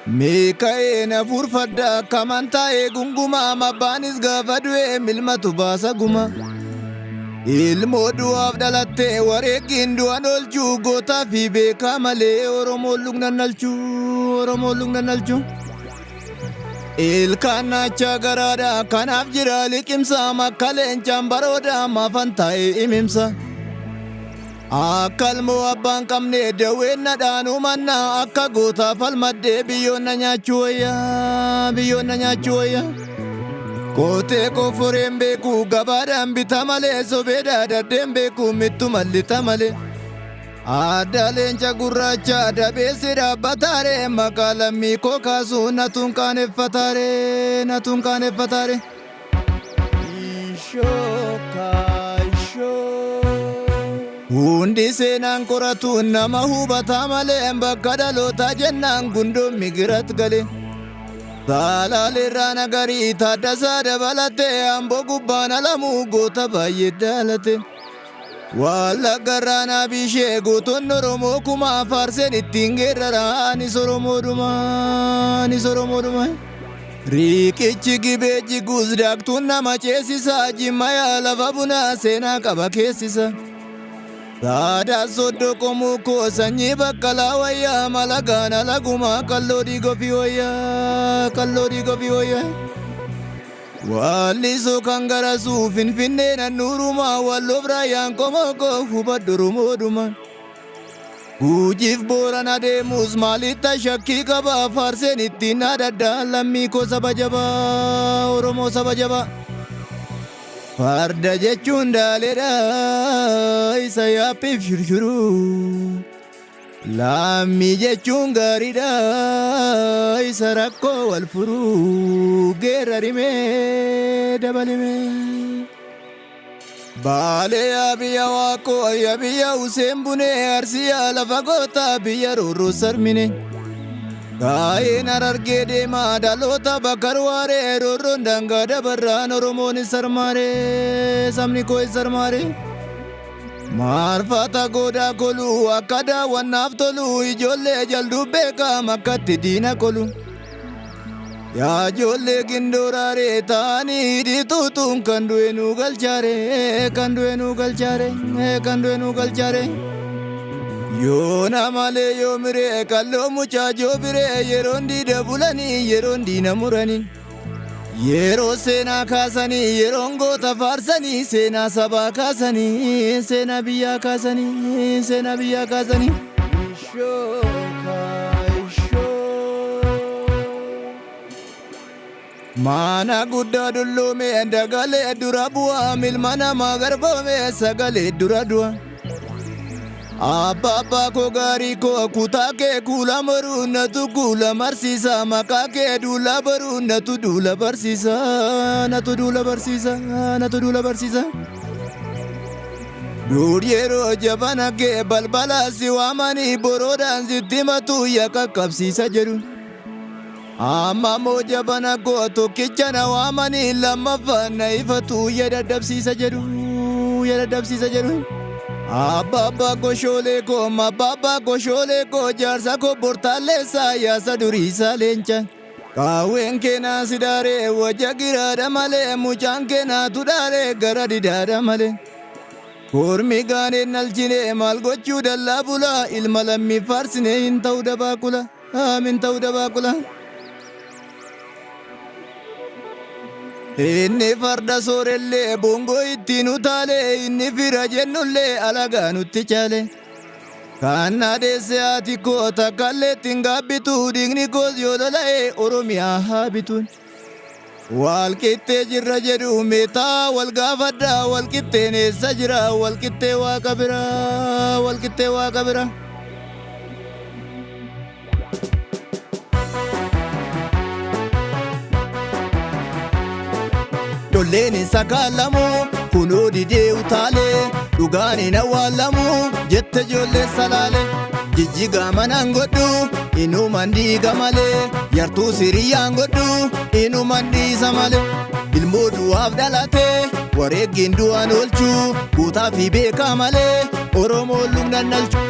Meeka'ee na furfadda kamantaa'ee gungumaa mabbaanis gaafa du'e milmatu baasa guma. Ilmoo du'aaf dhalattee wareeggiin du'an oolchuu gootaa fi beekaa malee Oromoon lugnan nalchu. Ilkaan naachaa garaadha kanaaf jira liqimsa makka leencaan barooda maafan taa'ee imimsa. Akka ilmoo abbaan qabne dawween na dhaanuu mannaa akka gootaa falmaddee biyyoon na nyaachuu wayya. Kootee koforeen beeku gabaadhaan bita malee sobeedhaa daddeen beeku mittu mallita malee. Adda leenca gurraacha dabeessi dhaabbataare maqaa lammii koo kaasuu natuun qaaneffataare. Hundi seenaan qoratu nama hubataa malee bakka dhalootaa jennaan gundoon migirat gale. Salaalirraa nagarii taaddasaa dabalatee amboo gubbaan alamuu goota baay'ee daalate. Wallaggarraa naabishee gootonni Oromoo kumaa faarseen ittiin geerraraa anis Oromoodhuma. Riiqichi gibee jiguus daaktuun nama ceesisa jimmayaa lafa bunaa seenaa qaba keessisa. Saadaan soddoo komuu koo sanyii baqqalaa wayyaa malagaana lagumaa kalloo dhiigofii wayyaa. Wallisoo kan garasuu finfinnee nannuurumaa walloof raayyaan komoo koo hubadhu Oromoodhuma. Guujiif Booran adeemus maalitta shakkii qaba faarseen ittiin adaddaa lammii koo saba jabaa Oromoo saba jabaa. Farda jechuun daaleedha isa yaappiif shurshuru. Lammii jechuun gaariidha isa rakkoo wal furu. Geerarimee dabalimee. Baalee abiyya waaqoo abiyya Useen bunee Arsiyaa lafa gootaa biyya roorroo sarmine. Gaa'een Harargee deemaa dhaloota bakkar waaree roorroon dangaa dabarraan Oromoon sarmaaree sabni koo sarmaaree. Maarfata goodaa koluu akka daawwannaaf tolu ijoollee jalduu beekaa makkatti diina kolu. Yaa ijoollee gindooraaree ta'anii dhiituutuun kan du'e nu galchaare. Yoona malee yoo miree kalloo mucaa joobiree yeroon diida bulanii yeroon diina muranii. Yeroo seenaa kaasanii yeroon goota faarsanii seenaa sabaa kaasanii seenaa biyyaa kaasanii. Mana guddaa dulloomee dagalee dura bu'aa milma namaa garboomee sagalee dura du'a. Abbaa koo gaarii koo kutaa kee kuula maruu natu kuula marsiisa maqaa kee duula baruu natu duula barsiisa. Dur yeroo jabana kee balbala si waamanii boroodhaan sitti matuu yakka qabsiisa jedhu. Amma moo jabana koo tokkicha na waamanii lammaffaan na ifatu yadadhabsiisa jedhu. Abbaa goshoolee koo mabbaa goshoolee koo jaarsa koo bortaalleessaa yaasa duriisaa leenca. Kaawween keenaa sidaaree wajja giraadha malee mucaan keenaa tudhaaree gara didaadha malee. Kormi gaaneen nalchinee maal gochuu dallaa bulaa ilma lammii faarsinee hin ta'u dabaaqula. Inni farda soorellee bongoo ittiin utaalee inni fira jennullee alagaa nutti chaale. Kan adeesse haati koo takkaallee ittiin gaabbitu dhiigni koos yoo lola'e Oromiyaa haa bituun. Walqixxee jirra jedhu meetaa wal gaafadhaa walqixxeen eessa jira walqixxee waaqa bira. Dolleen sakaalamu kunoo didee utaalee dhugaan hin awwaalamu jette ijoollee salaale. Jijjigaa manaan godhu inuman dhiiga malee yartuu siriyyaan godhu inuman dhiisa malee. Ilmoo du'aaf dhalatee wareeggiin du'aan oolchuu guutaa fi beekaa malee Oromoon lugnan nalchu.